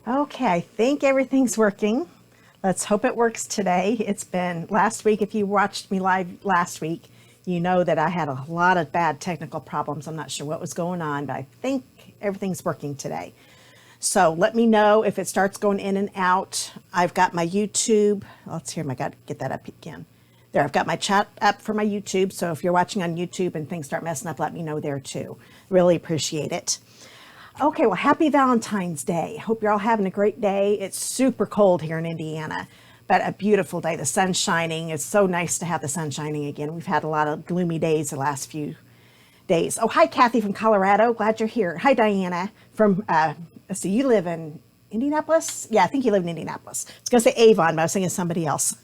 Okay, I think everything's working. Let's hope it works today. It's been last week. If you watched me live last week, you know that I had a lot of bad technical problems. I'm not sure what was going on, but I think everything's working today. So let me know if it starts going in and out. I've got my YouTube. Let's hear, I got to get that up again. There, I've got my chat up for my YouTube. So if you're watching on YouTube and things start messing up, let me know there too. Really appreciate it. Okay, well, happy Valentine's Day. Hope you're all having a great day. It's super cold here in Indiana, but a beautiful day. The sun's shining. It's so nice to have the sun shining again. We've had a lot of gloomy days the last few days. Oh, hi, Kathy from Colorado. Glad you're here. Hi, Diana from, so you live in Indianapolis? Yeah, I think you live in Indianapolis. I was going to say Avon, but I was thinking somebody else.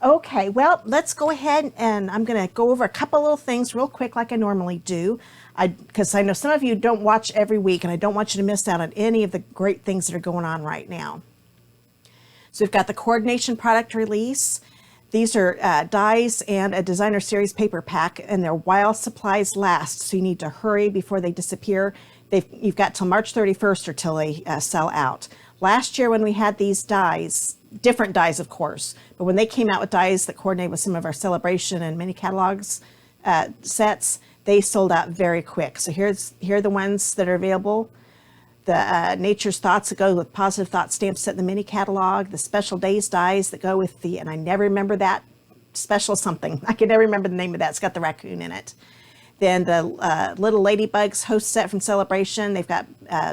Okay, well, let's go ahead and I'm going to go over a couple little things real quick like I normally do. Because I know some of you don't watch every week, and I don't want you to miss out on any of the great things that are going on right now. So we've got the Coordination product release. These are dies and a designer series paper pack, and they're while supplies last. So you need to hurry before they disappear. You've got till March 31st or till they sell out. Last year when we had these dies, different dies of course, but when they came out with dies that coordinate with some of our Sale-A-Bration and mini catalogs sets, they sold out very quick. So here are the ones that are available. The Nature's Thoughts that go with Positive Thought stamp set in the mini catalog, the Special Days dies that go with the, and I never remember that, special something. I can never remember the name of that. It's got the raccoon in it. Then the Little Ladybugs host set from Sale-A-Bration. They've got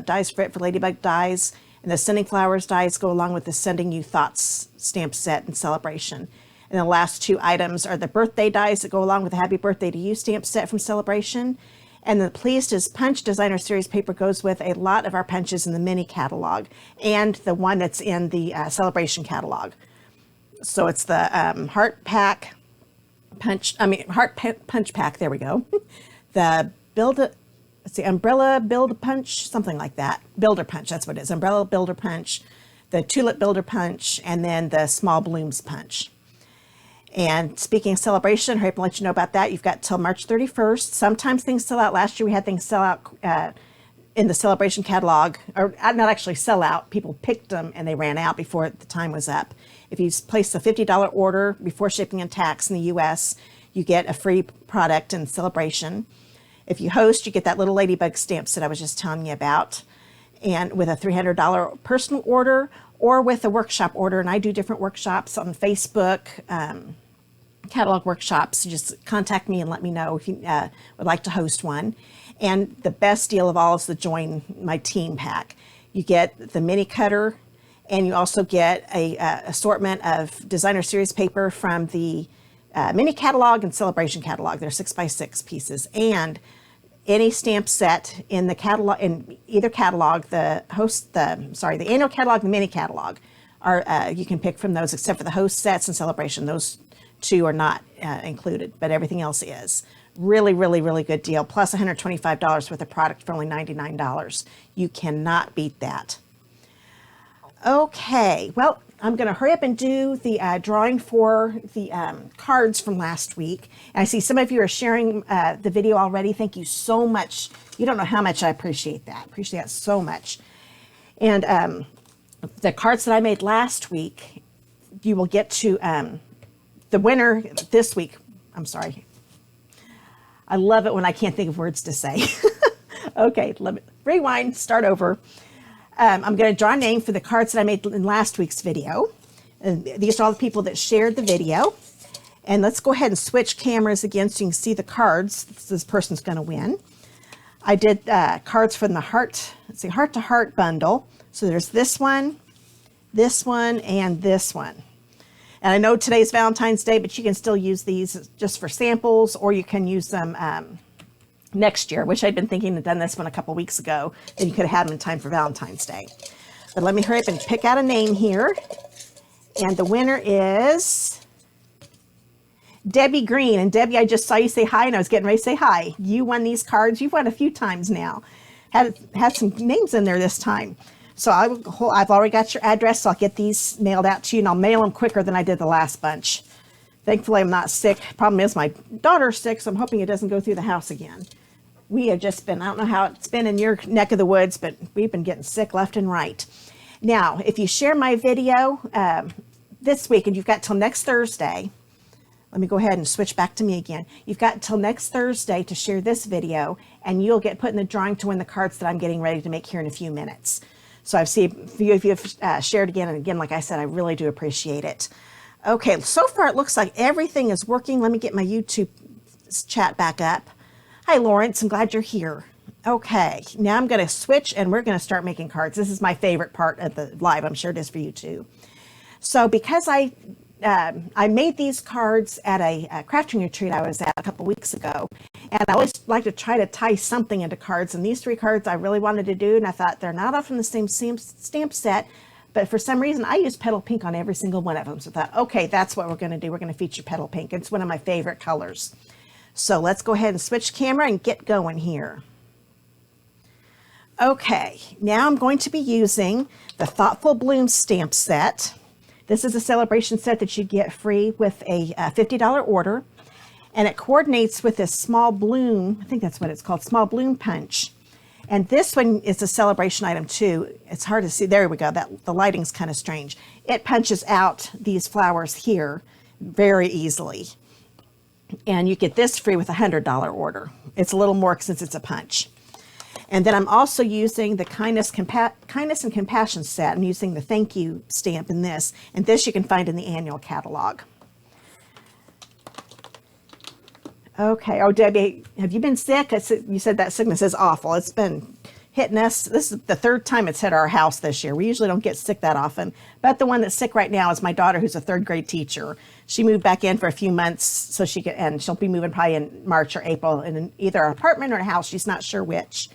dies for it for Ladybug dies. And the Sending Flowers dies go along with the Sending You Thoughts stamp set in Sale-A-Bration. And the last two items are the birthday dies that go along with the Happy Birthday to You stamp set from Sale-A-Bration. And the Pleased as Punch designer series paper goes with a lot of our punches in the mini catalog and the one that's in the Sale-A-Bration catalog. So it's the Heart Punch Pack, there we go. The Umbrella Build Punch, something like that. Builder Punch, that's what it is. Umbrella Builder Punch, the Tulip Builder Punch, and then the Small Blooms Punch. And speaking of Sale-A-Bration, I hope to let you know about that. You've got till March 31st. Sometimes things sell out. Last year we had things sell out in the Sale-A-Bration catalog, or not actually sell out. People picked them and they ran out before the time was up. If you place a $50 order before shipping and tax in the US, you get a free product in Sale-A-Bration. If you host, you get that Little Ladybug stamps that I was just telling you about. And with a $300 personal order or with a workshop order, and I do different workshops on Facebook, catalog workshops. Just contact me and let me know if you would like to host one. And the best deal of all is the Join My Team pack. You get the mini cutter, and you also get a assortment of designer series paper from the mini catalog and Sale-A-Bration catalog. They're 6x6 pieces, and any stamp set in the catalog, in either catalog, the annual catalog, the mini catalog, are you can pick from those, except for the host sets and Sale-A-Bration. Those two are not included, but everything else is. Really, really, really good deal. Plus $125 worth of product for only $99. You cannot beat that. Okay, well, I'm going to hurry up and do the drawing for the cards from last week. And I see some of you are sharing the video already. Thank you so much. You don't know how much I appreciate that. Appreciate that so much. And the cards that I made last week, you will get to the winner this week. I'm sorry. I love it when I can't think of words to say. Okay, let me rewind, start over. I'm going to draw a name for the cards that I made in last week's video. And these are all the people that shared the video. And let's go ahead and switch cameras again so you can see the cards this person's going to win. I did cards from the Heart to Heart bundle. So there's this one, and this one. And I know today's Valentine's Day, but you can still use these just for samples, or you can use them next year, which I'd been thinking of done this one a couple weeks ago, and you could have had them in time for Valentine's Day. But let me hurry up and pick out a name here. And the winner is Debbie Green. And Debbie, I just saw you say hi, and I was getting ready to say hi. You won these cards. You've won a few times now. Had some names in there this time. So I've already got your address, so I'll get these mailed out to you, and I'll mail them quicker than I did the last bunch. Thankfully, I'm not sick. Problem is, my daughter's sick, so I'm hoping it doesn't go through the house again. We have just been, I don't know how it's been in your neck of the woods, but we've been getting sick left and right. Now, if you share my video this week, and you've got till next Thursday, let me go ahead and switch back to me again. You've got till next Thursday to share this video, and you'll get put in the drawing to win the cards that I'm getting ready to make here in a few minutes. So I've seen a few of you have shared again and again. Like I said, I really do appreciate it. Okay, so far it looks like everything is working. Let me get my YouTube chat back up. Hi, Lawrence. I'm glad you're here. Okay, now I'm going to switch and we're going to start making cards. This is my favorite part of the live. I'm sure it is for you too. So because I made these cards at a crafting retreat I was at a couple weeks ago, and I always like to try to tie something into cards, and these 3 cards I really wanted to do, and I thought they're not all from the same stamp set, but for some reason I use Petal Pink on every single one of them. So I thought, okay, that's what we're going to do. We're going to feature Petal Pink. It's one of my favorite colors. So let's go ahead and switch camera and get going here. Okay, now I'm going to be using the Thoughtful Bloom stamp set. This is a Sale-A-Bration set that you get free with a $50 order. And it coordinates with this small bloom, I think that's what it's called, small bloom punch. And this one is a Sale-A-Bration item too. It's hard to see. There we go. The lighting's kind of strange. It punches out these flowers here very easily. And you get this free with a $100 order. It's a little more since it's a punch. And then I'm also using the Kindness and Compassion set. I'm using the Thank You stamp in this. And this you can find in the annual catalog. Okay. Oh, Debbie, have you been sick? You said that sickness is awful. It's been hitting us. This is the 3rd time it's hit our house this year. We usually don't get sick that often. But the one that's sick right now is my daughter, who's a 3rd grade teacher. She moved back in for a few months, so and she'll be moving probably in March or April in either an apartment or a house. She's not sure which.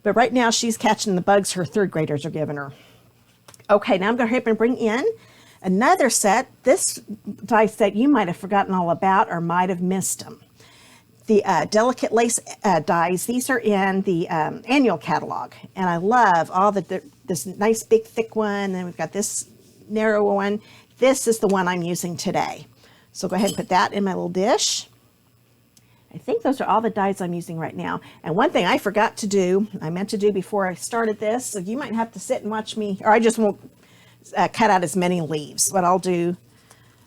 But right now she's catching the bugs her 3rd graders are giving her. Okay, now I'm going to hurry up and bring in another set. This die set you might have forgotten all about or might have missed them. The delicate lace dies. These are in the annual catalog, and I love all this nice big thick one. And then we've got this narrow one. This is the one I'm using today. So go ahead and put that in my little dish. I think those are all the dies I'm using right now. And one thing I forgot to do, I meant to do before I started this, so you might have to sit and watch me, or I just won't cut out as many leaves. What I'll do,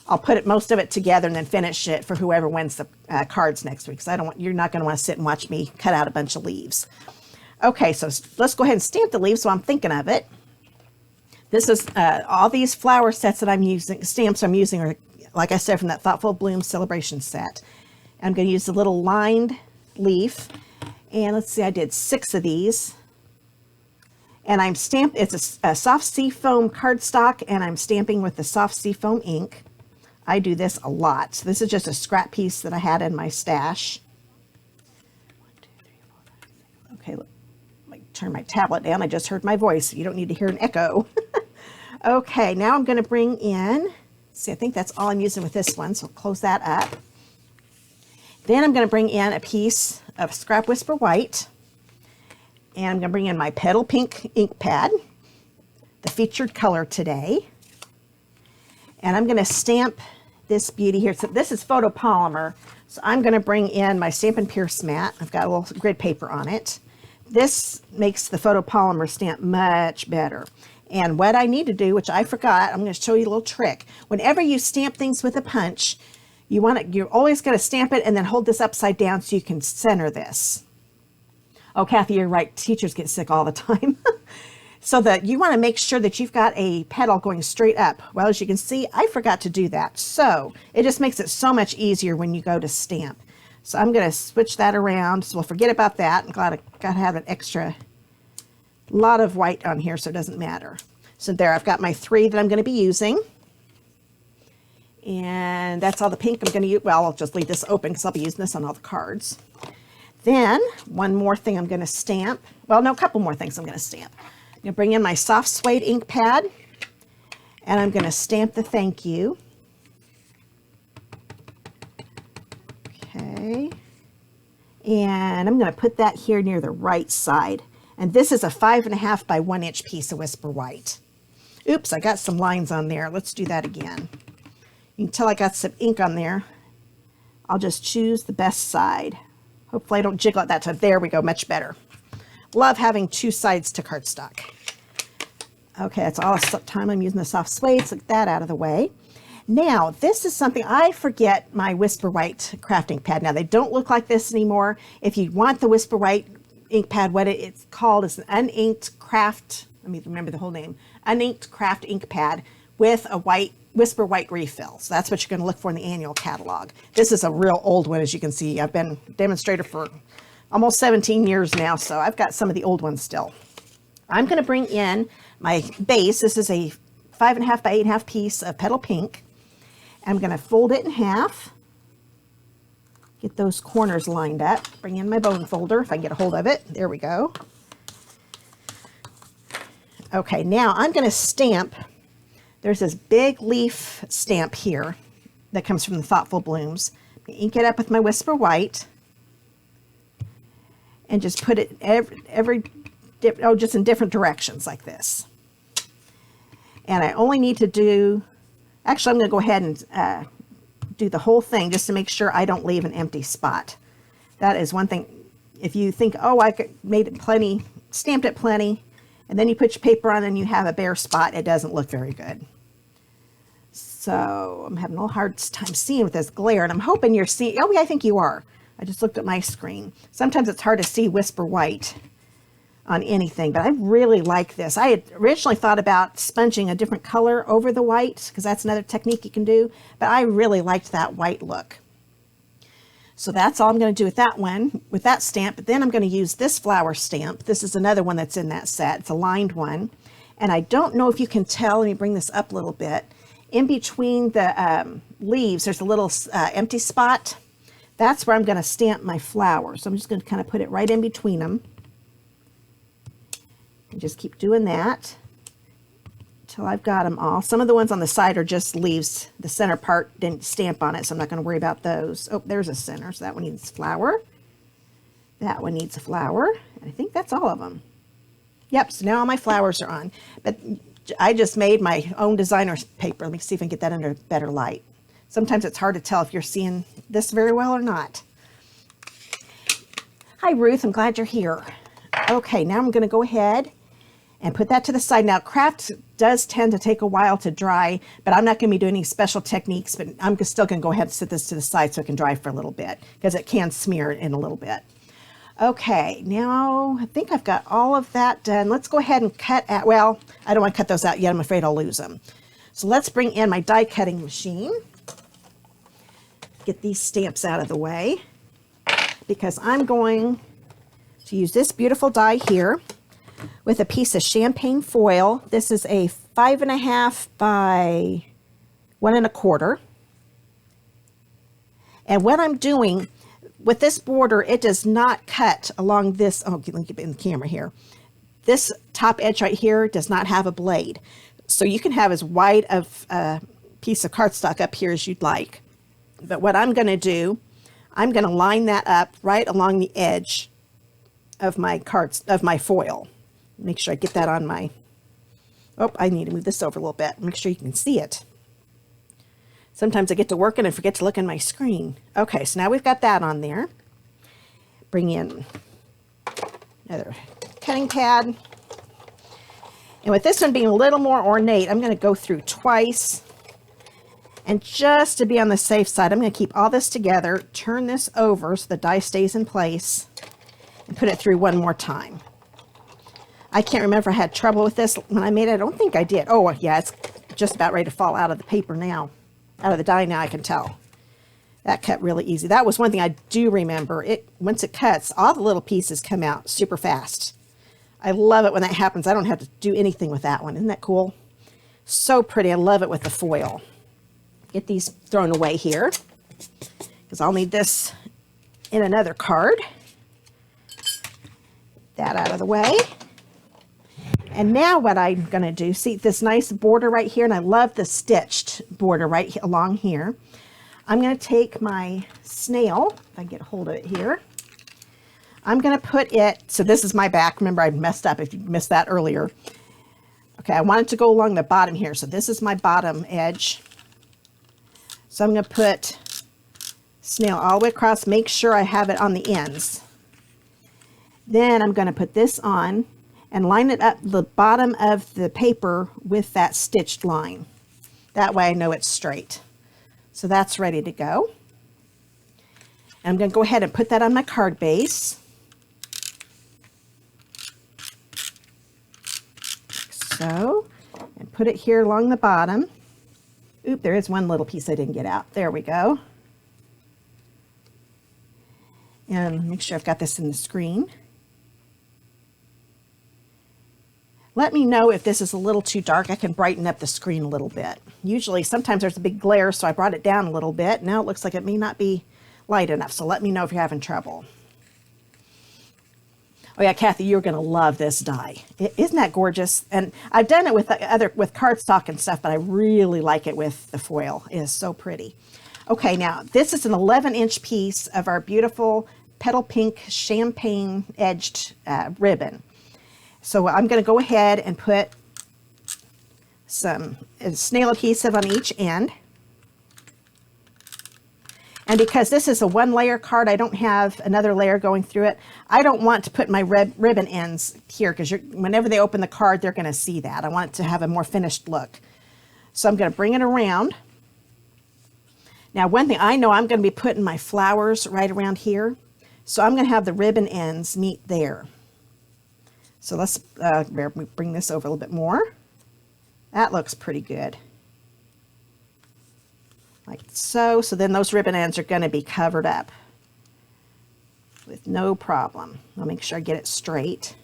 I'll put most of it together and then finish it for whoever wins the cards next week. So you're not going to want to sit and watch me cut out a bunch of leaves. Okay, so let's go ahead and stamp the leaves so I'm thinking of it. This is all these flower sets that I'm using, stamps I'm using are, like I said, from that Thoughtful Bloom Sale-A-Bration set. I'm going to use a little lined leaf, and let's see, I did 6 of these. And I'm stamped, it's a soft sea foam cardstock, and I'm stamping with the soft sea foam ink. I do this a lot. So this is just a scrap piece that I had in my stash. 1, 2, 3, 4, 5, 6. Okay, let me turn my tablet down. I just heard my voice. You don't need to hear an echo. Okay, now I'm going to bring in, see, I think that's all I'm using with this one, so I'll close that up. Then I'm going to bring in a piece of Scrap Whisper White, and I'm going to bring in my Petal Pink ink pad, the featured color today, and I'm going to stamp this beauty here. So this is photopolymer, so I'm going to bring in my Stampin' Pierce mat. I've got a little grid paper on it. This makes the photopolymer stamp much better. And what I need to do, which I forgot, I'm going to show you a little trick. Whenever you stamp things with a punch, you're always going to stamp it and then hold this upside down so you can center this. Oh, Kathy, you're right. Teachers get sick all the time. So that you want to make sure that you've got a petal going straight up. Well, as you can see, I forgot to do that. So it just makes it so much easier when you go to stamp. So I'm going to switch that around. So we'll forget about that. I'm glad I got to have an extra lot of white on here so it doesn't matter. So there, I've got my 3 that I'm going to be using. And that's all the pink I'm going to use. Well, I'll just leave this open because I'll be using this on all the cards. Then one more thing I'm going to stamp. Well, no, a couple more things I'm going to stamp. I'm going to bring in my soft suede ink pad, and I'm going to stamp the thank you. Okay. And I'm going to put that here near the right side. And this is a 5.5 by 1 inch piece of Whisper White. Oops, I got some lines on there. Let's do that again. You can tell I got some ink on there. I'll just choose the best side. Hopefully I don't jiggle it that time. There we go, much better. Love having 2 sides to cardstock. Okay, that's all the time I'm using the soft suede, so get that out of the way. Now, this is something, I forget my Whisper White crafting pad. Now, they don't look like this anymore. If you want the Whisper White ink pad, what it's called is an uninked craft, let me remember the whole name, uninked craft ink pad with a white Whisper White refill. So that's what you're going to look for in the annual catalog. This is a real old one, as you can see. I've been Demonstrator for almost 17 years now, so I've got some of the old ones still. I'm going to bring in my base. This is a 5.5 by 8.5 piece of Petal Pink. I'm going to fold it in half, get those corners lined up, bring in my bone folder if I can get a hold of it. There we go. Okay, now I'm going to stamp. There's this big leaf stamp here that comes from the Thoughtful Blooms. Ink it up with my Whisper White and just put it just in different directions like this. And I only need to do, actually I'm going to go ahead and do the whole thing just to make sure I don't leave an empty spot. That is one thing. If you think, oh, I made it plenty, stamped it plenty, and then you put your paper on and you have a bare spot, it doesn't look very good. So I'm having a little hard time seeing with this glare, and I'm hoping you're seeing, oh yeah, I think you are. I just looked at my screen. Sometimes it's hard to see Whisper White on anything, but I really like this. I had originally thought about sponging a different color over the white, because that's another technique you can do, but I really liked that white look. So that's all I'm going to do with that one, with that stamp. But then I'm going to use this flower stamp. This is another one that's in that set. It's a lined one. And I don't know if you can tell, let me bring this up a little bit. In between the leaves, there's a little empty spot. That's where I'm going to stamp my flower. So I'm just going to kind of put it right in between them. And just keep doing that until I've got them all. Some of the ones on the side are just leaves. The center part didn't stamp on it, so I'm not going to worry about those. Oh, there's a center, so that one needs a flower. That one needs a flower. And I think that's all of them. Yep, so now all my flowers are on. But I just made my own designer's paper. Let me see if I can get that under better light. Sometimes it's hard to tell if you're seeing this very well or not. Hi, Ruth. I'm glad you're here. Okay, now I'm going to go ahead and put that to the side. Now, craft does tend to take a while to dry, but I'm not going to be doing any special techniques, but I'm still going to go ahead and set this to the side so it can dry for a little bit, because it can smear in a little bit. Okay, now I think I've got all of that done. Let's go ahead and cut out, well, I don't want to cut those out yet. I'm afraid I'll lose them. So let's bring in my die cutting machine. Get these stamps out of the way, because I'm going to use this beautiful die here with a piece of champagne foil. This is a 5.5 by 1 1/4. And what I'm doing with this border, it does not cut along this, oh, let me get in the camera here. This top edge right here does not have a blade. So you can have as wide of a piece of cardstock up here as you'd like. But what I'm going to do, I'm going to line that up right along the edge of my foil. Make sure I get that on my, oh, I need to move this over a little bit. Make sure you can see it. Sometimes I get to working and forget to look at my screen. Okay, so now we've got that on there. Bring in another cutting pad. And with this one being a little more ornate, I'm going to go through twice. And just to be on the safe side, I'm going to keep all this together, turn this over so the die stays in place, and put it through one more time. I can't remember if I had trouble with this when I made it. I don't think I did. Oh, yeah, it's just about ready to fall out of the paper now. Out of the die now, I can tell. That cut really easy. That was one thing I do remember. Once it cuts, all the little pieces come out super fast. I love it when that happens. I don't have to do anything with that one. Isn't that cool? So pretty. I love it with the foil. Get these thrown away here, because I'll need this in another card. That out of the way. And now what I'm going to do, see this nice border right here, and I love the stitched border right along here. I'm going to take my snail, if I can get a hold of it here. I'm going to put it, so this is my back. Remember, I messed up if you missed that earlier. Okay, I want it to go along the bottom here, so this is my bottom edge. So I'm going to put snail all the way across, make sure I have it on the ends. Then I'm going to put this on. and line it up the bottom of the paper with that stitched line. That way I know it's straight. So that's ready to go. And I'm going to go ahead and put that on my card base. Like so. And put it here along the bottom. Oop, there is one little piece I didn't get out. There we go. And make sure I've got this in the screen. Let me know if this is a little too dark. I can brighten up the screen a little bit. Usually, sometimes there's a big glare, so I brought it down a little bit. Now it looks like it may not be light enough, so let me know if you're having trouble. Oh yeah, Kathy, you're going to love this die. Isn't that gorgeous? And I've done it with cardstock and stuff, but I really like it with the foil. It is so pretty. Okay, now this is an 11-inch piece of our beautiful Petal Pink champagne edged ribbon. So I'm going to go ahead and put some snail adhesive on each end. And because this is a 1-layer card, I don't have another layer going through it. I don't want to put my ribbon ends here because whenever they open the card, they're going to see that. I want it to have a more finished look. So I'm going to bring it around. Now, one thing I know, I'm going to be putting my flowers right around here. So I'm going to have the ribbon ends meet there. So let's bring this over a little bit more. That looks pretty good. Like so. So then those ribbon ends are going to be covered up with no problem. I'll make sure I get it straight.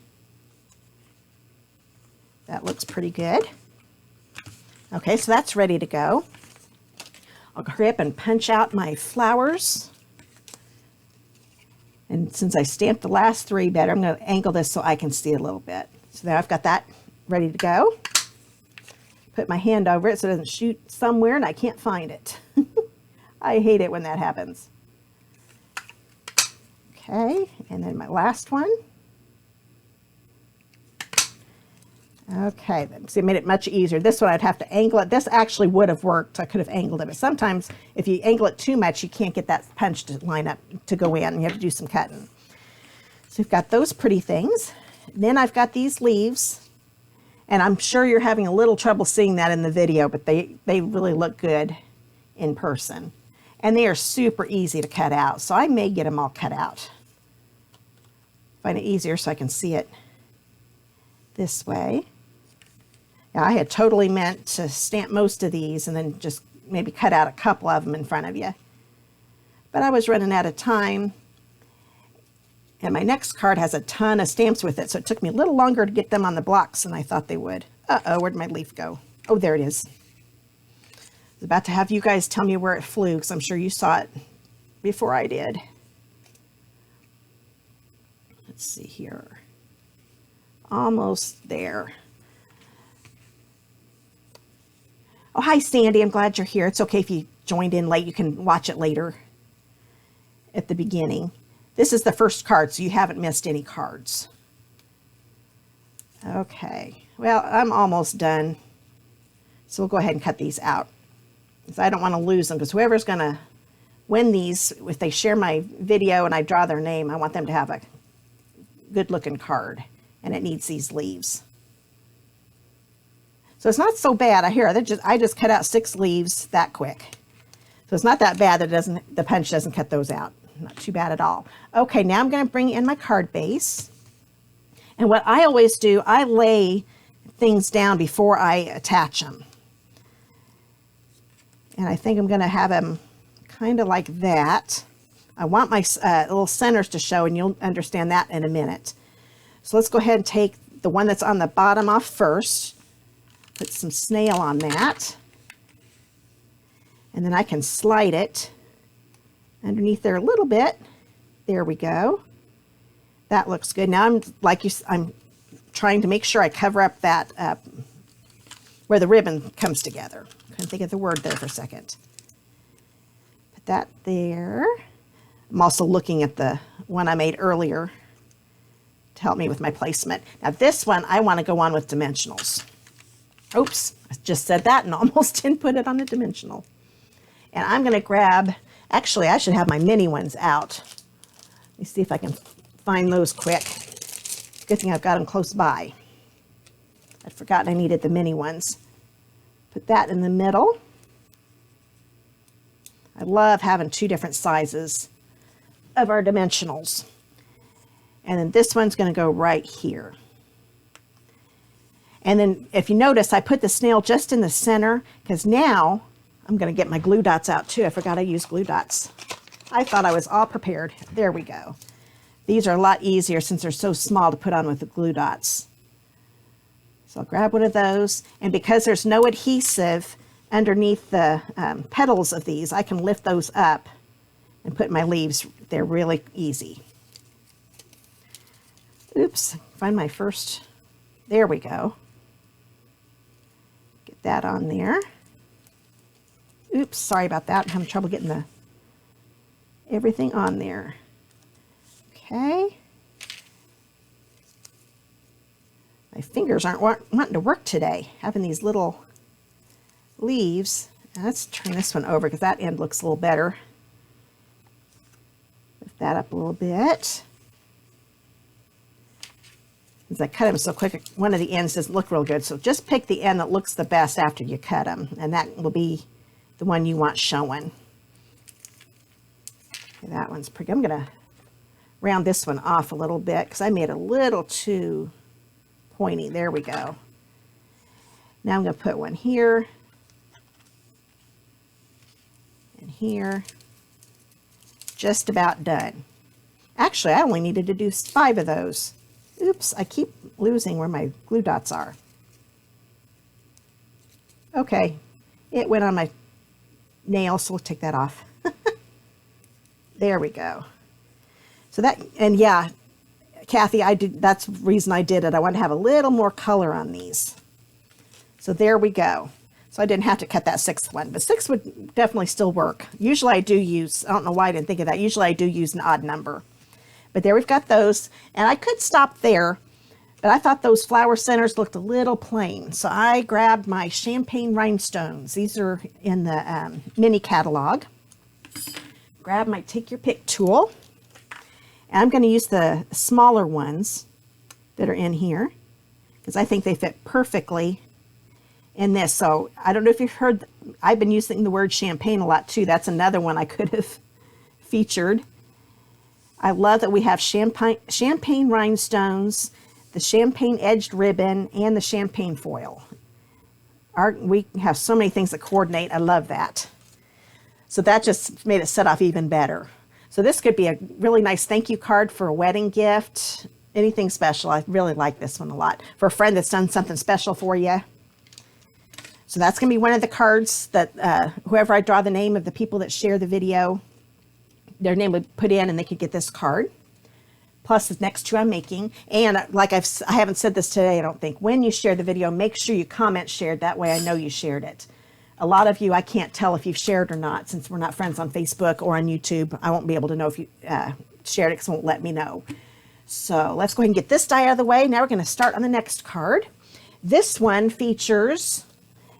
That looks pretty good. Okay, so that's ready to go. I'll hurry up and punch out my flowers. And since I stamped the last 3 better, I'm going to angle this so I can see a little bit. So there I've got that ready to go. Put my hand over it so it doesn't shoot somewhere and I can't find it. I hate it when that happens. Okay, and then my last one. Okay, so it made it much easier. This one I'd have to angle it. This actually would have worked. I could have angled it, but sometimes if you angle it too much, you can't get that punch to line up to go in, and you have to do some cutting. So we've got those pretty things. Then I've got these leaves, and I'm sure you're having a little trouble seeing that in the video, but they really look good in person. And they are super easy to cut out, so I may get them all cut out. Find it easier so I can see it this way. Now, I had totally meant to stamp most of these and then just maybe cut out a couple of them in front of you. But I was running out of time. And my next card has a ton of stamps with it, so it took me a little longer to get them on the blocks than I thought they would. Uh-oh, where'd my leaf go? Oh, there it is. I was about to have you guys tell me where it flew, because I'm sure you saw it before I did. Let's see here. Almost there. Oh, hi, Sandy. I'm glad you're here. It's okay if you joined in late. You can watch it later at the beginning. This is the first card, so you haven't missed any cards. Okay. Well, I'm almost done. So we'll go ahead and cut these out. Because I don't want to lose them, because whoever's going to win these, if they share my video and I draw their name, I want them to have a good-looking card. And it needs these leaves. So it's not so bad. I just cut out 6 leaves that quick. So it's not that bad that the punch doesn't cut those out. Not too bad at all. Okay, now I'm going to bring in my card base. And what I always do, I lay things down before I attach them. And I think I'm going to have them kind of like that. I want my little centers to show, and you'll understand that in a minute. So let's go ahead and take the one that's on the bottom off first. Put some snail on that. And then I can slide it underneath there a little bit. There we go. That looks good. Now I'm trying to make sure I cover up that where the ribbon comes together. Couldn't think of the word there for a second. Put that there. I'm also looking at the one I made earlier to help me with my placement. Now this one I want to go on with dimensionals. Oops, I just said that and almost didn't put it on a dimensional. And I'm going to grab, actually I should have my mini ones out. Let me see if I can find those quick. Good thing I've got them close by. I'd forgotten I needed the mini ones. Put that in the middle. I love having two different sizes of our dimensionals. And then this one's going to go right here. And then if you notice, I put the snail just in the center because now I'm going to get my glue dots out too. I forgot I used glue dots. I thought I was all prepared. There we go. These are a lot easier since they're so small to put on with the glue dots. So I'll grab one of those. And because there's no adhesive underneath the petals of these, I can lift those up and put my leaves. They're really easy. Oops, find my first. There we go. Get that on there. Oops, sorry about that. I'm having trouble getting everything on there. Okay. My fingers aren't wanting to work today, having these little leaves. Let's turn this one over because that end looks a little better. Lift that up a little bit. As I cut them so quick, one of the ends doesn't look real good. So just pick the end that looks the best after you cut them, and that will be the one you want showing. Okay, that one's pretty. I'm going to round this one off a little bit because I made it a little too pointy. There we go. Now I'm going to put one here and here. Just about done. Actually, I only needed to do 5 of those. Oops, I keep losing where my glue dots are. Okay, it went on my nail, so we'll take that off. There we go. So that, and yeah, Kathy, that's the reason I did it. I wanted to have a little more color on these. So there we go. So I didn't have to cut that 6th one, but 6 would definitely still work. Usually I do use, I don't know why I didn't think of that. Usually I do use an odd number. But there we've got those, and I could stop there, but I thought those flower centers looked a little plain. So I grabbed my champagne rhinestones. These are in the mini catalog. Grab my take your pick tool. And I'm going to use the smaller ones that are in here because I think they fit perfectly in this. So I don't know if you've heard, I've been using the word champagne a lot too. That's another one I could have featured. I love that we have champagne rhinestones, the champagne edged ribbon, and the champagne foil. We have so many things that coordinate. I love that. So that just made it set off even better. So this could be a really nice thank you card for a wedding gift, anything special. I really like this one a lot. For a friend that's done something special for you. So that's going to be one of the cards that whoever I draw the name of the people that share the video, their name would put in and they could get this card. Plus the next 2 I'm making. And like I haven't said this today, I don't think. When you share the video, make sure you comment shared. That way I know you shared it. A lot of you, I can't tell if you've shared or not since we're not friends on Facebook or on YouTube. I won't be able to know if you shared it because it won't let me know. So let's go ahead and get this die out of the way. Now we're going to start on the next card. This one features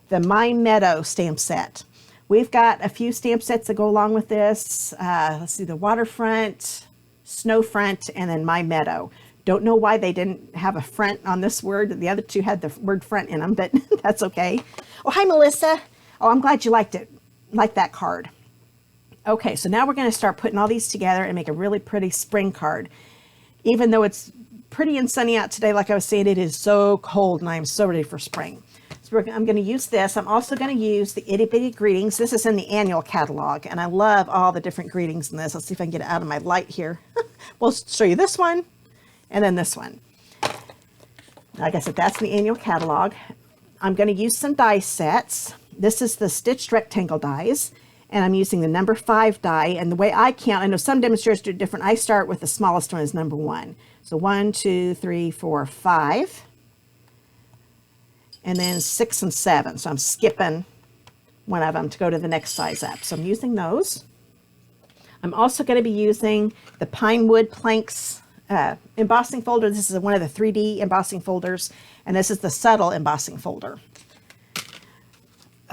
the My Meadow stamp set. We've got a few stamp sets that go along with this. Let's see, the Waterfront, Snowfront, and then My Meadow. Don't know why they didn't have a front on this word. The other 2 had the word front in them, but that's okay. Oh, hi, Melissa. Oh, I'm glad you liked it, like that card. Okay, so now we're going to start putting all these together and make a really pretty spring card. Even though it's pretty and sunny out today, like I was saying, it is so cold and I am so ready for spring. So I'm going to use this. I'm also going to use the Itty Bitty Greetings. This is in the annual catalog, and I love all the different greetings in this. Let's see if I can get it out of my light here. We'll show you this one, and then this one. Like I said, that's the annual catalog. I'm going to use some die sets. This is the stitched rectangle dies, and I'm using the number 5 die. And the way I count, I know some demonstrators do it different. I start with the smallest one as number 1. So 1, 2, 3, 4, 5. And then 6 and 7. So I'm skipping one of them to go to the next size up. So I'm using those. I'm also going to be using the Pinewood Planks embossing folder. This is one of the 3D embossing folders, and this is the subtle embossing folder.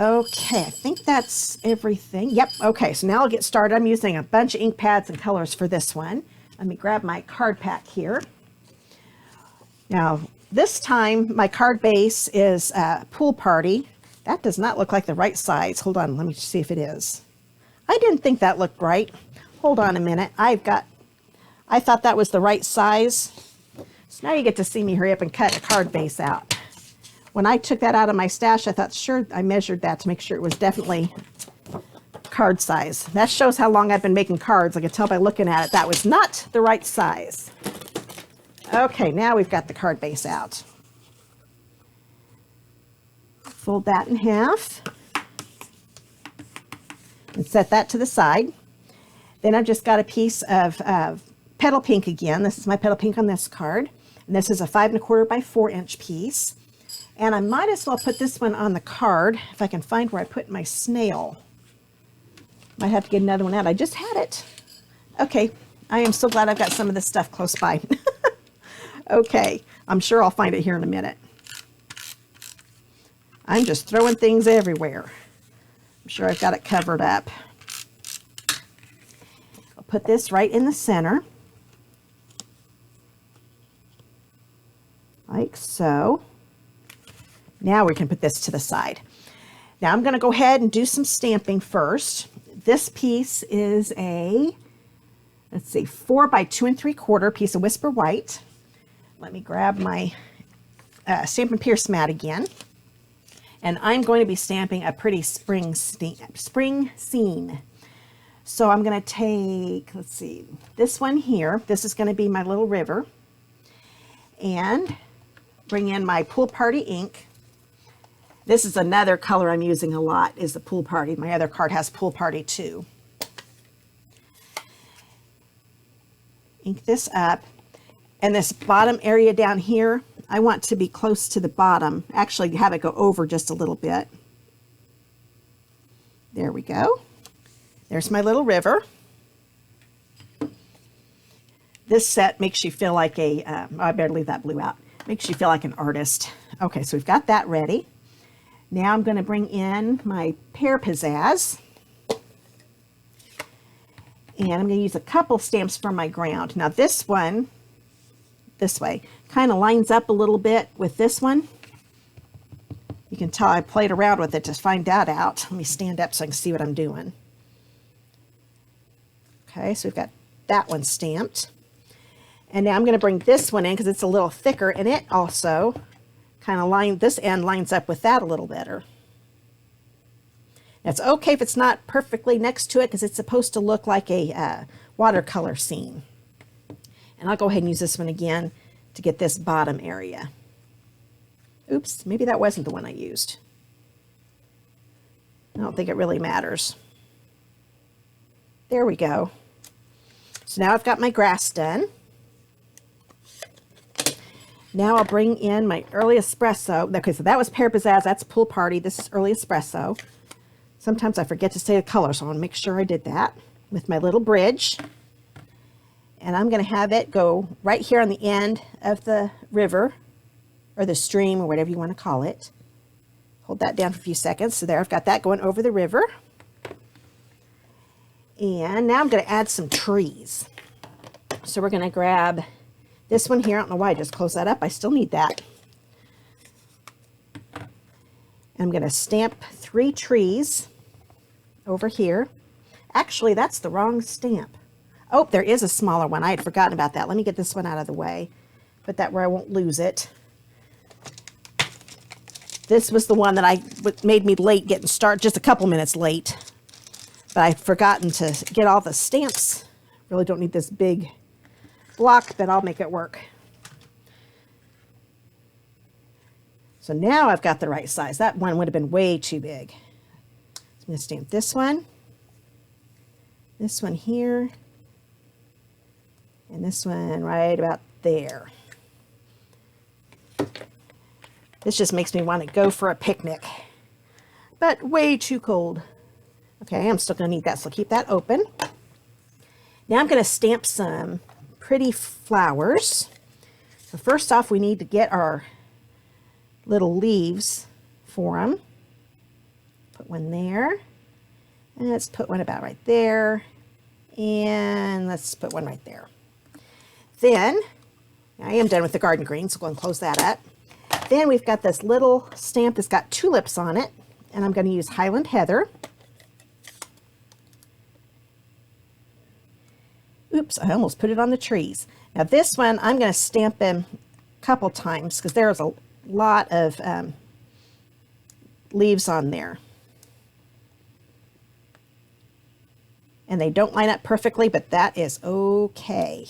Okay, I think that's everything. Yep, okay, so now I'll get started. I'm using a bunch of ink pads and colors for this one. Let me grab my card pack here. Now, this time my card base is Pool Party. That does not look like the right size. Hold on, let me see if it is. I didn't think that looked right. Hold on a minute. I thought that was the right size. So now you get to see me hurry up and cut a card base out. When I took that out of my stash, I thought, sure, I measured that to make sure it was definitely card size. That shows how long I've been making cards. I can tell by looking at it that was not the right size. Okay, now we've got the card base out. Fold that in half and set that to the side. Then I've just got a piece of Petal Pink again. This is my Petal Pink on this card. And this is a 5 1/4 by 4 inch piece. And I might as well put this one on the card if I can find where I put my snail. Might have to get another one out. I just had it. Okay, I am so glad I've got some of this stuff close by. Okay, I'm sure I'll find it here in a minute. I'm just throwing things everywhere. I'm sure I've got it covered up. I'll put this right in the center. Like so. Now we can put this to the side. Now I'm going to go ahead and do some stamping first. This piece is a, let's see, 4 by 2 3/4 piece of Whisper White. Let me grab my Stampin' Pierce mat again. And I'm going to be stamping a pretty spring scene. So I'm going to take, let's see, this one here. This is going to be my little river. And bring in my Pool Party ink. This is another color I'm using a lot, is the Pool Party. My other card has Pool Party too. Ink this up. And this bottom area down here, I want to be close to the bottom. Actually, have it go over just a little bit. There we go. There's my little river. This set makes you feel like a, I better leave that blue out. Makes you feel like an artist. Okay, so we've got that ready. Now I'm going to bring in my Pear Pizzazz. And I'm going to use a couple stamps from my ground. Now this one, this way, kind of lines up a little bit with this one. You can tell I played around with it to find that out. Let me stand up so I can see what I'm doing. Okay, so we've got that one stamped. And now I'm going to bring this one in because it's a little thicker, and it also kind of this end lines up with that a little better. Now, it's okay if it's not perfectly next to it because it's supposed to look like a watercolor scene. And I'll go ahead and use this one again to get this bottom area. Oops, maybe that wasn't the one I used. I don't think it really matters. There we go. So now I've got my grass done. Now I'll bring in my Early Espresso. Okay, so that was Pear Pizzazz, that's Pool Party. This is Early Espresso. Sometimes I forget to say the color, so I want to make sure I did that with my little bridge. And I'm going to have it go right here on the end of the river, or the stream, or whatever you want to call it. Hold that down for a few seconds. So there, I've got that going over the river. And now I'm going to add some trees. So we're going to grab this one here. I don't know why I just closed that up. I still need that. I'm going to stamp 3 trees over here. Actually, that's the wrong stamp. Oh, there is a smaller one. I had forgotten about that. Let me get this one out of the way. Put that where I won't lose it. This was the one that made me late getting started, just a couple minutes late. But I'd forgotten to get all the stamps. Really don't need this big block, but I'll make it work. So now I've got the right size. That one would have been way too big. So I'm going to stamp this one here, and this one right about there. This just makes me want to go for a picnic, but way too cold. Okay, I'm still going to need that, so keep that open. Now I'm going to stamp some pretty flowers. So first off, we need to get our little leaves for them. Put one there, and let's put one about right there, and let's put one right there. Then I am done with the garden green, so go and close that up. Then we've got this little stamp that's got tulips on it, and I'm going to use Highland Heather. Oops, I almost put it on the trees. Now this one, I'm going to stamp in a couple times because there's a lot of leaves on there. And they don't line up perfectly, but that is okay.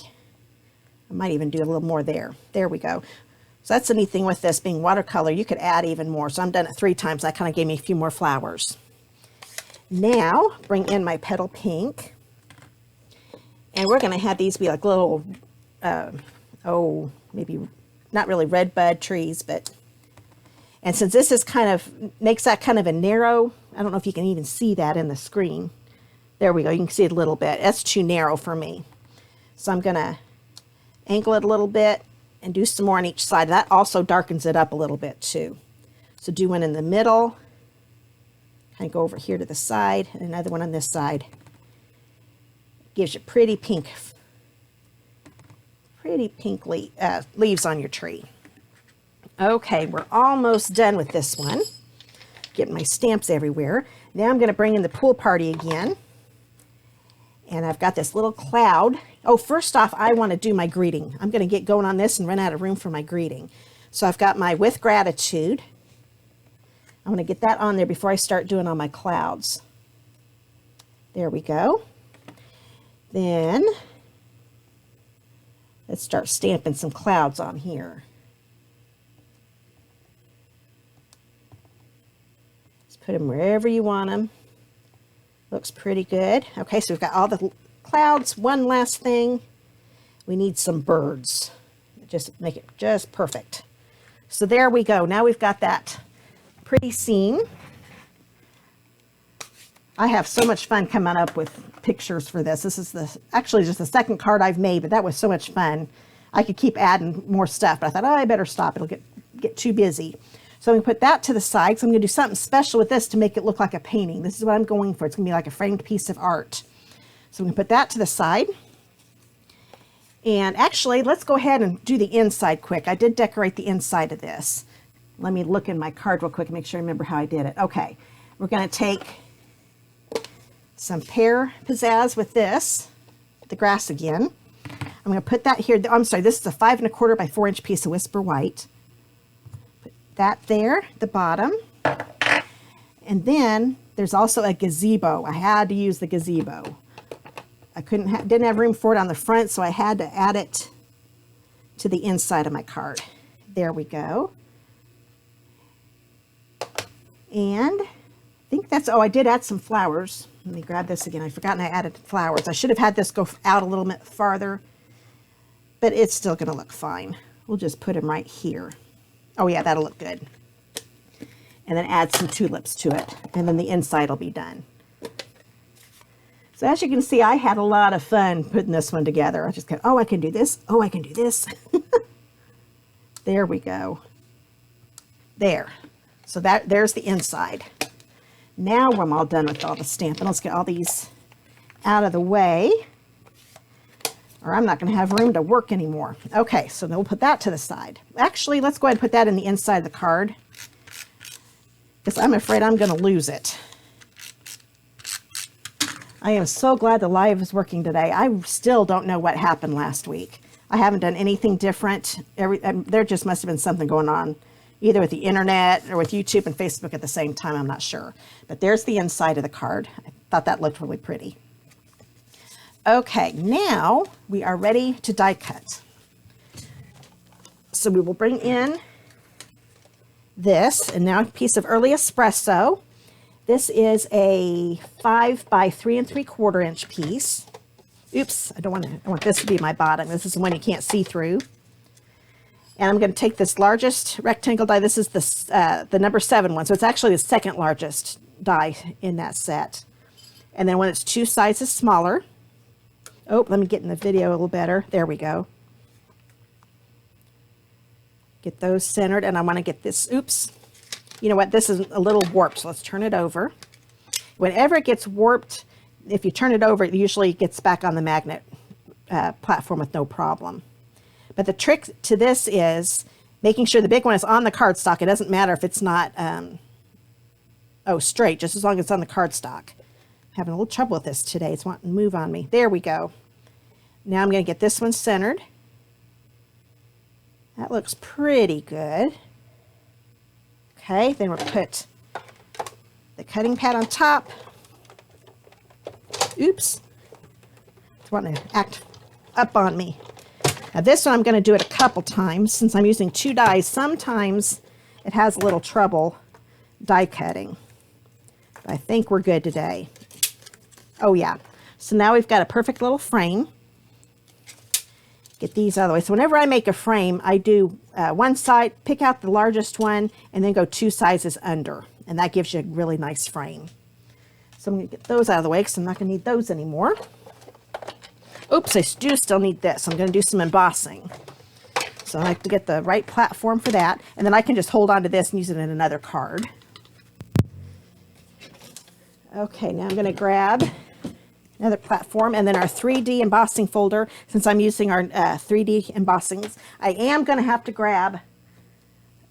I might even do a little more there. There we go. So that's the neat thing with this being watercolor. You could add even more. So I'm done it 3 times. That kind of gave me a few more flowers. Now, bring in my Petal Pink. And we're going to have these be like little, maybe not really red bud trees, but, and since this is kind of, makes that kind of a narrow, I don't know if you can even see that in the screen. There we go. You can see it a little bit. That's too narrow for me. So I'm going to angle it a little bit and do some more on each side. That also darkens it up a little bit too. So do one in the middle, kind of go over here to the side, and another one on this side. Gives you pretty pink leaves on your tree. Okay, we're almost done with this one. Getting my stamps everywhere. Now I'm going to bring in the pool party again. And I've got this little cloud. Oh, first off, I want to do my greeting. I'm going to get going on this and run out of room for my greeting. So I've got my With Gratitude. I'm going to get that on there before I start doing all my clouds. There we go. Then let's start stamping some clouds on here. Just put them wherever you want them. Looks pretty good. Okay, so we've got all the clouds. One last thing. We need some birds. Just make it just perfect. So there we go. Now we've got that pretty scene. I have so much fun coming up with pictures for this. This is actually just the second card I've made, but that was so much fun. I could keep adding more stuff, but I thought, oh, I better stop. It'll get too busy. So I'm going to put that to the side. So I'm going to do something special with this to make it look like a painting. This is what I'm going for. It's going to be like a framed piece of art. So I'm going to put that to the side. And actually, let's go ahead and do the inside quick. I did decorate the inside of this. Let me look in my card real quick and make sure I remember how I did it. Okay, we're going to take some pear pizzazz with this, the grass again. I'm going to put that here. I'm sorry, this is a 5 1/4 by 4 inch piece of Whisper White. Put that there at the bottom. And then there's also a gazebo. I had to use the gazebo. I didn't have room for it on the front, so I had to add it to the inside of my card. There we go. And I think that's, oh, I did add some flowers. Let me grab this again. I've forgotten I added flowers. I should have had this go out a little bit farther, but it's still going to look fine. We'll just put them right here. Oh yeah, that'll look good. And then add some tulips to it, and then the inside will be done. So as you can see, I had a lot of fun putting this one together. I just go, oh, I can do this. Oh, I can do this. There we go. There. So there's the inside. Now I'm all done with all the stamping. Let's get all these out of the way, or I'm not going to have room to work anymore. Okay, so then we'll put that to the side. Actually, let's go ahead and put that in the inside of the card, because I'm afraid I'm going to lose it. I am so glad the live is working today. I still don't know what happened last week. I haven't done anything different. There just must have been something going on, either with the internet or with YouTube and Facebook at the same time. I'm not sure. But there's the inside of the card. I thought that looked really pretty. Okay, now we are ready to die cut. So we will bring in this, and now a piece of early espresso. This is a 5 by 3 3/4 inch piece. Oops, I want this to be my bottom. This is the one you can't see through. And I'm going to take this largest rectangle die. This is the number 7 one. So it's actually the second largest die in that set. And then when it's 2 sizes smaller, oh, let me get in the video a little better. There we go. Get those centered, and I want to get this, oops. You know what, this is a little warped, so let's turn it over. Whenever it gets warped, if you turn it over, it usually gets back on the magnet platform with no problem. But the trick to this is making sure the big one is on the cardstock. It doesn't matter if it's not straight, just as long as it's on the cardstock. Having a little trouble with this today. It's wanting to move on me. There we go. Now I'm going to get this one centered. That looks pretty good. Okay, then we'll put the cutting pad on top. Oops. It's wanting to act up on me. Now this one I'm going to do it a couple times. Since I'm using 2 dies, sometimes it has a little trouble die cutting. But I think we're good today. Oh yeah. So now we've got a perfect little frame. Get these out of the way. So whenever I make a frame, I do one side, pick out the largest one, and then go 2 sizes under. And that gives you a really nice frame. So I'm going to get those out of the way because I'm not going to need those anymore. Oops, I do still need this. I'm going to do some embossing. So I have to get the right platform for that. And then I can just hold on to this and use it in another card. Okay, now I'm going to grab another platform and then our 3D embossing folder. Since I'm using our 3D embossings, I am going to have to grab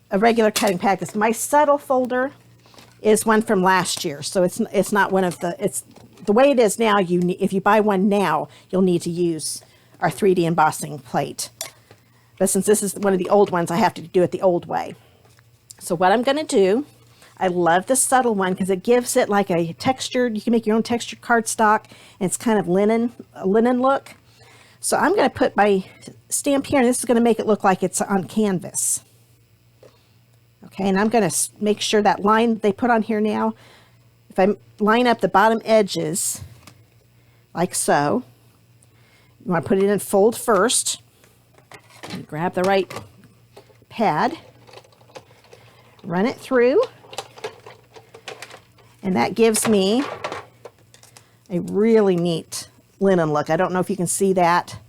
a regular cutting pad because my subtle folder is one from last year. So it's not one of it's the way it is now. If you buy one now, you'll need to use our 3D embossing plate. But since this is one of the old ones, I have to do it the old way. So what I'm going to do, I love the subtle one because it gives it like a textured, you can make your own textured cardstock, and it's kind of a linen look. So I'm going to put my stamp here, and this is going to make it look like it's on canvas. Okay, and I'm going to make sure that line they put on here now, if I line up the bottom edges like so, you want to put it in fold first. You grab the right pad, run it through, and that gives me a really neat linen look. I don't know if you can see that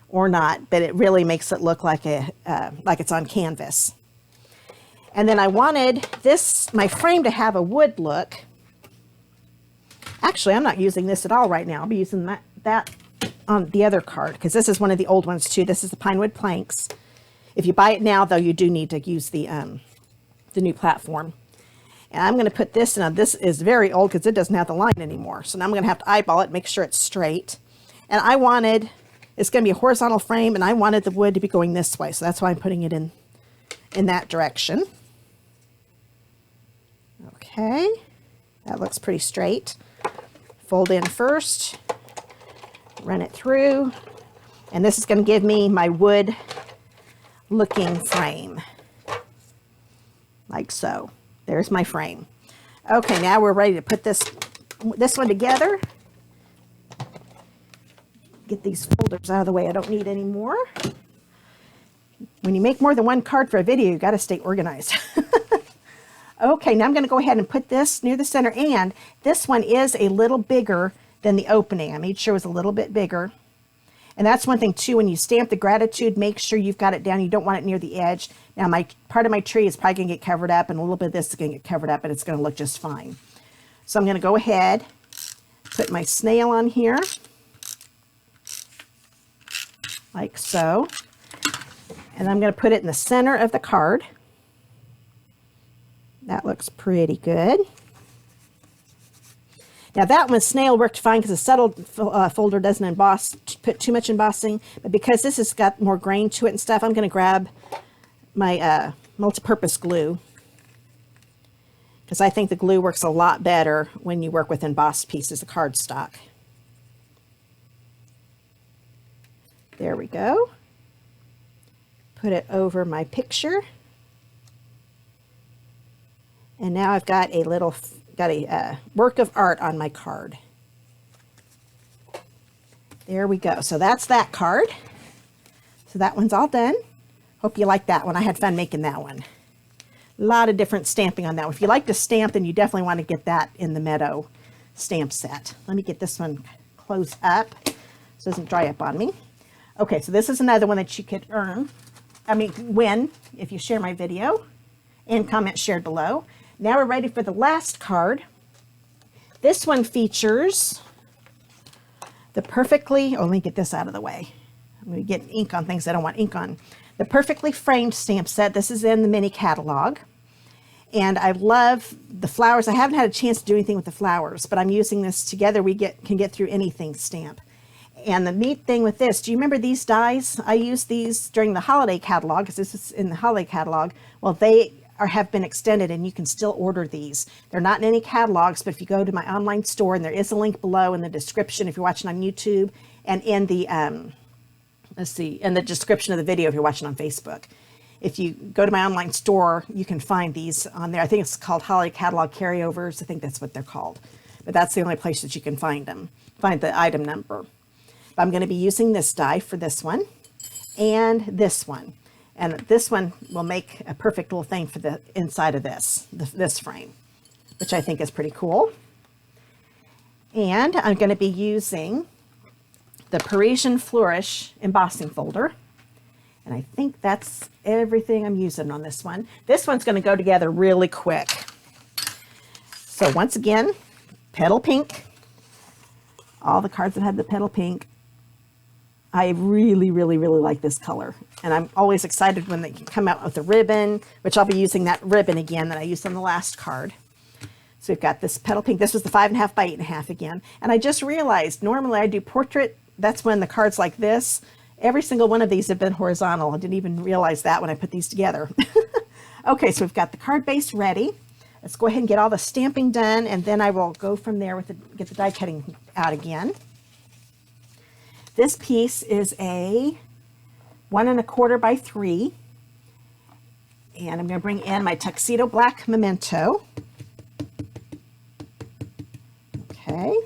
or not, but it really makes it look like like it's on canvas. And then I wanted my frame to have a wood look. Actually, I'm not using this at all right now. I'll be using that on the other card because this is one of the old ones too. This is the pine wood planks. If you buy it now, though, you do need to use the new platform. And I'm going to put this, now this is very old because it doesn't have the line anymore. So now I'm going to have to eyeball it, make sure it's straight. And it's going to be a horizontal frame, and I wanted the wood to be going this way. So that's why I'm putting it in that direction. Okay, that looks pretty straight. Fold in first, run it through, and this is going to give me my wood looking frame, like so. There's my frame. Okay, now we're ready to put this one together. Get these folders out of the way. I don't need any more. When you make more than one card for a video, you got to stay organized. Okay, now I'm going to go ahead and put this near the center, and this one is a little bigger than the opening. I made sure it was a little bit bigger. And that's one thing too, when you stamp the gratitude, make sure you've got it down. You don't want it near the edge. Now part of my tree is probably going to get covered up, and a little bit of this is going to get covered up, and it's going to look just fine. So I'm going to go ahead, put my snail on here, like so. And I'm going to put it in the center of the card. That looks pretty good. Now that one, snail, worked fine because the subtle folder doesn't put too much embossing. But because this has got more grain to it and stuff, I'm going to grab my multi-purpose glue. Because I think the glue works a lot better when you work with embossed pieces of cardstock. There we go. Put it over my picture. And now I've got a work of art on my card. There we go. So that's that card. So that one's all done. Hope you like that one. I had fun making that one. A lot of different stamping on that one. If you like to stamp, then you definitely want to get that in the Meadow stamp set. Let me get this one closed up so it doesn't dry up on me. Okay, so this is another one that you could win if you share my video and comment shared below. Now we're ready for the last card. This one features the let me get this out of the way. I'm going to get ink on things I don't want ink on. The Perfectly Framed stamp set. This is in the mini catalog. And I love the flowers. I haven't had a chance to do anything with the flowers, but I'm using this together. We can get through anything stamp. And the neat thing with this, do you remember these dies? I used these during the holiday catalog, because this is in the holiday catalog. Well, they have been extended, and you can still order these. They're not in any catalogs, but if you go to my online store, and there is a link below in the description if you're watching on YouTube, and in the in the description of the video if you're watching on Facebook. If you go to my online store, you can find these on there. I think it's called Holiday Catalog Carryovers. I think that's what they're called. But that's the only place that you can find them, find the item number. But I'm going to be using this die for this one and this one. And this one will make a perfect little thing for the inside of this frame, which I think is pretty cool. And I'm going to be using the Parisian Flourish embossing folder. And I think that's everything I'm using on this one. This one's going to go together really quick. So once again, Petal Pink. All the cards that had the Petal Pink. I really, really, really like this color. And I'm always excited when they come out with a ribbon, which I'll be using that ribbon again that I used on the last card. So we've got this Petal Pink. This was the 5.5 by 8.5 again. And I just realized normally I do portrait. That's when the cards like this, every single one of these have been horizontal. I didn't even realize that when I put these together. Okay, so we've got the card base ready. Let's go ahead and get all the stamping done, and then I will go from there with get the die cutting out again. This piece is a 1 1/4 by 3, and I'm going to bring in my tuxedo black memento. Okay.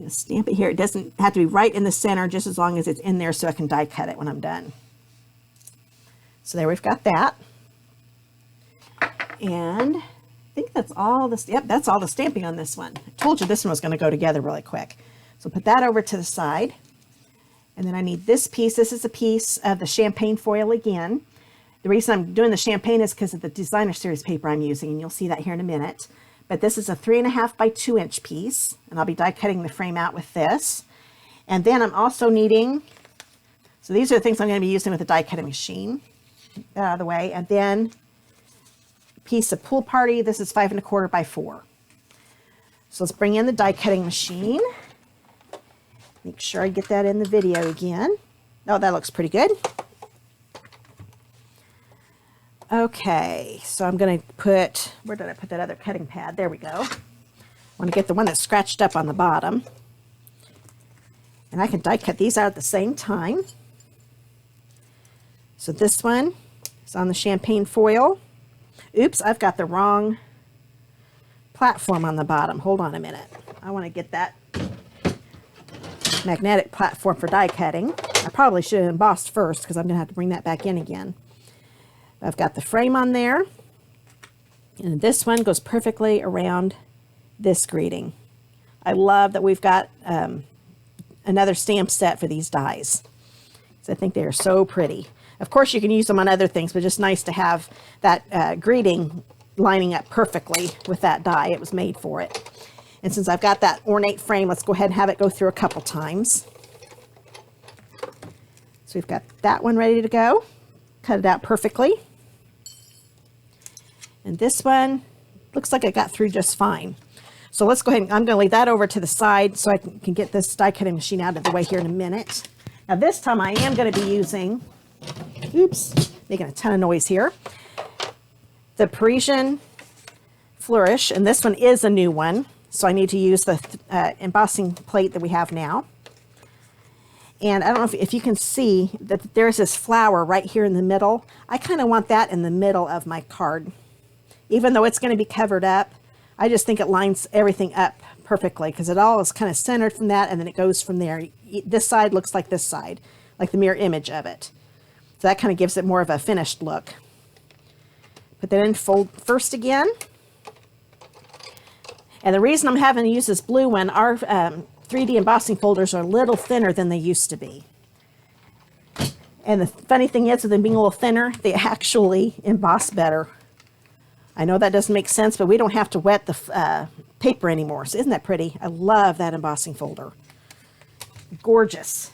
Stamp it here. It doesn't have to be right in the center, just as long as it's in there so I can die cut it when I'm done. So there we've got that. And I think that's all this. Yep, that's all the stamping on this one. I told you this one was going to go together really quick. So put that over to the side. And then I need this piece. This is a piece of the champagne foil again. The reason I'm doing the champagne is because of the designer series paper I'm using, and you'll see that here in a minute. But this is a 3.5 by 2 inch piece, and I'll be die cutting the frame out with this. And then I'm also needing, so these are the things I'm going to be using with the die cutting machine. Get that out of the way. And then a piece of Pool Party. This is 5 1/4 by 4. So let's bring in the die cutting machine. Make sure I get that in the video again. Oh, that looks pretty good. Okay, so I'm going to put, where did I put that other cutting pad? There we go. I want to get the one that's scratched up on the bottom. And I can die cut these out at the same time. So this one is on the champagne foil. Oops, I've got the wrong platform on the bottom. Hold on a minute. I want to get that magnetic platform for die cutting. I probably should have embossed first because I'm going to have to bring that back in again. I've got the frame on there, and this one goes perfectly around this greeting. I love that we've got another stamp set for these dies. So I think they are so pretty. Of course, you can use them on other things, but just nice to have that greeting lining up perfectly with that die. It was made for it. And since I've got that ornate frame, let's go ahead and have it go through a couple times. So we've got that one ready to go. Cut it out perfectly. And this one looks like it got through just fine. So let's go ahead and I'm going to leave that over to the side so I can get this die cutting machine out of the way here in a minute. Now this time I am going to be using, oops, making a ton of noise here, the Parisian Flourish, and this one is a new one. So I need to use the embossing plate that we have now. And I don't know if you can see that there's this flower right here in the middle. I kind of want that in the middle of my card. Even though it's going to be covered up, I just think it lines everything up perfectly because it all is kind of centered from that and then it goes from there. This side looks like this side, like the mirror image of it. So that kind of gives it more of a finished look. Put that in fold first again. And the reason I'm having to use this blue one, our 3D embossing folders are a little thinner than they used to be. And the funny thing is, with them being a little thinner, they actually emboss better. I know that doesn't make sense, but we don't have to wet the paper anymore. So isn't that pretty? I love that embossing folder. Gorgeous.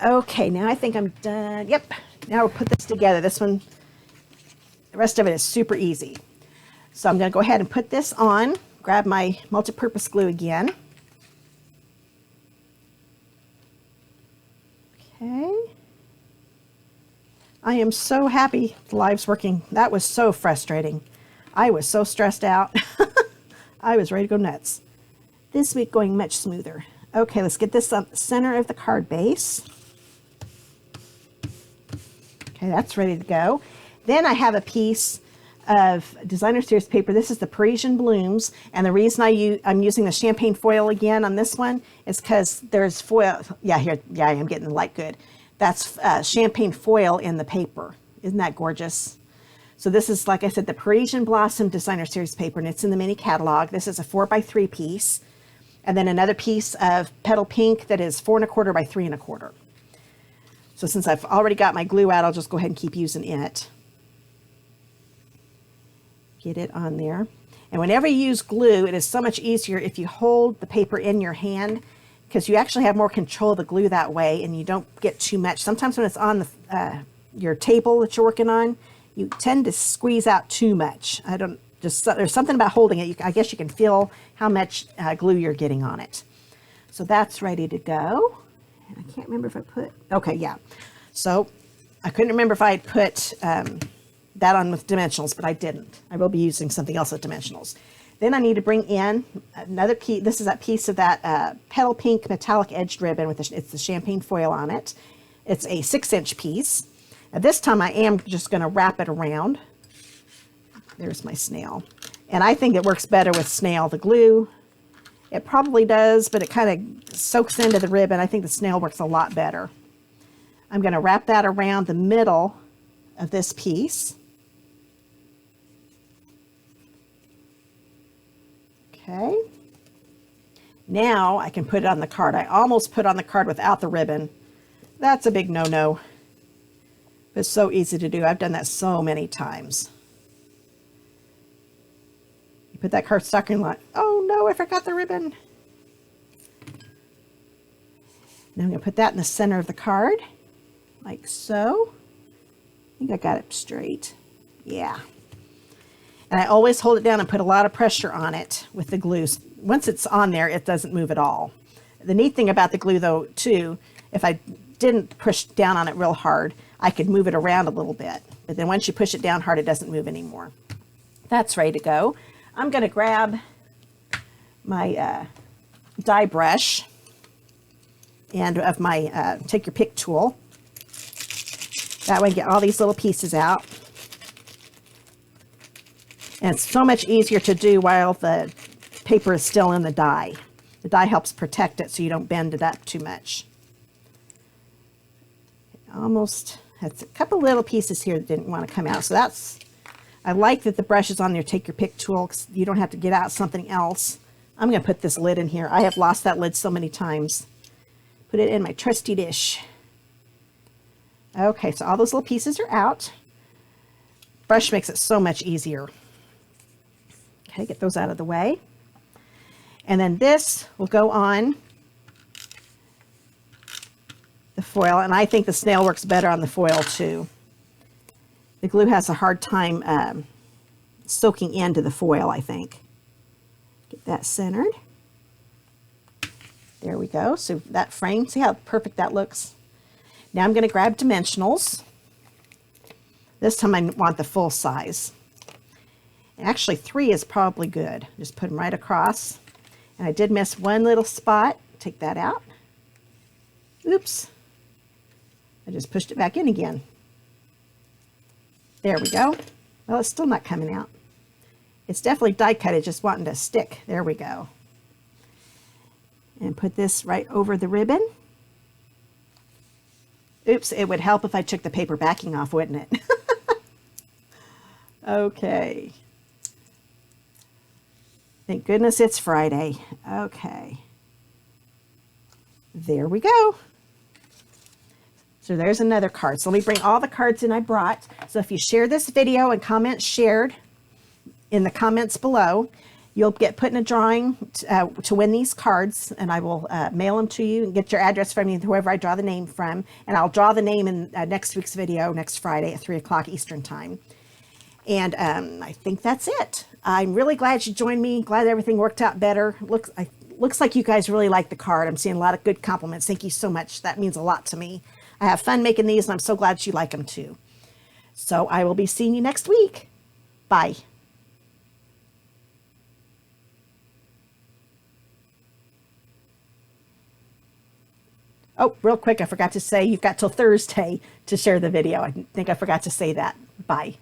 Okay, now I think I'm done. Yep, now we'll put this together. This one, the rest of it is super easy. So I'm going to go ahead and put this on, grab my multi-purpose glue again. Okay. I am so happy the live's working. That was so frustrating. I was so stressed out. I was ready to go nuts. This week going much smoother. Okay, let's get this up the center of the card base. Okay, that's ready to go. Then I have a piece of designer series paper. This is the Parisian Blooms, and the reason I'm using the champagne foil again on this one is because there's foil. Yeah, here, yeah, I am getting the light good. That's champagne foil in the paper. Isn't that gorgeous? So this is, like I said, the Parisian Blossom designer series paper, and it's in the mini catalog. This is a 4x3 piece, and then another piece of Petal Pink that is 4 1/4 by 3 1/4. So since I've already got my glue out, I'll just go ahead and keep using it. Get it on there. And whenever you use glue, it is so much easier if you hold the paper in your hand, because you actually have more control of the glue that way, and you don't get too much. Sometimes when it's on the your table that you're working on, you tend to squeeze out too much. There's something about holding it. I guess you can feel how much glue you're getting on it. So that's ready to go. And I can't remember if I put, okay, yeah. So I couldn't remember if I had put that on with dimensionals, but I didn't. I will be using something else with dimensionals. Then I need to bring in another piece. This is that piece of that Petal Pink metallic edged ribbon with it's the champagne foil on it. It's a 6-inch piece. Now this time I am just going to wrap it around. There's my snail. And I think it works better with snail. The glue, it probably does, but it kind of soaks into the ribbon. I think the snail works a lot better. I'm going to wrap that around the middle of this piece. Okay. Now I can put it on the card. I almost put on the card without the ribbon. That's a big no-no. But it's so easy to do. I've done that so many times. You put that cardstock in like, oh no, I forgot the ribbon. Now I'm going to put that in the center of the card, like so. I think I got it straight. Yeah. And I always hold it down and put a lot of pressure on it with the glue. Once it's on there, it doesn't move at all. The neat thing about the glue though, too, if I didn't push down on it real hard, I could move it around a little bit. But then once you push it down hard, it doesn't move anymore. That's ready to go. I'm going to grab my die brush and of my take your pick tool. That way, get all these little pieces out. And it's so much easier to do while the paper is still in the die. The die helps protect it so you don't bend it up too much. Almost, that's a couple little pieces here that didn't want to come out. So that's, I like that the brush is on there, take your pick tool, because you don't have to get out something else. I'm going to put this lid in here. I have lost that lid so many times. Put it in my trusty dish. Okay, so all those little pieces are out. Brush makes it so much easier. Okay, get those out of the way. And then this will go on the foil, and I think the snail works better on the foil too. The glue has a hard time soaking into the foil, I think. Get that centered. There we go. So that frame, see how perfect that looks? Now I'm going to grab dimensionals. This time I want the full size. And actually 3 is probably good. Just put them right across. And I did miss one little spot. Take that out. Oops. I just pushed it back in again. There we go. Well, it's still not coming out. It's definitely die cut. It's just wanting to stick. There we go. And put this right over the ribbon. Oops, it would help if I took the paper backing off, wouldn't it? Okay. Thank goodness it's Friday. Okay. There we go. So there's another card. So let me bring all the cards in I brought. So if you share this video and comment shared in the comments below, You'll get put in a drawing to win these cards, and I will mail them to you and get your address from you, whoever I draw the name from. And I'll draw the name in next week's video, next Friday at 3 o'clock Eastern Time. And I think that's it. I'm really glad you joined me. Glad everything worked out better. Looks like you guys really like the card. I'm seeing a lot of good compliments. Thank you so much. That means a lot to me. I have fun making these, and I'm so glad you like them too. So I will be seeing you next week. Bye. Oh, real quick, I forgot to say you've got till Thursday to share the video. I think I forgot to say that. Bye.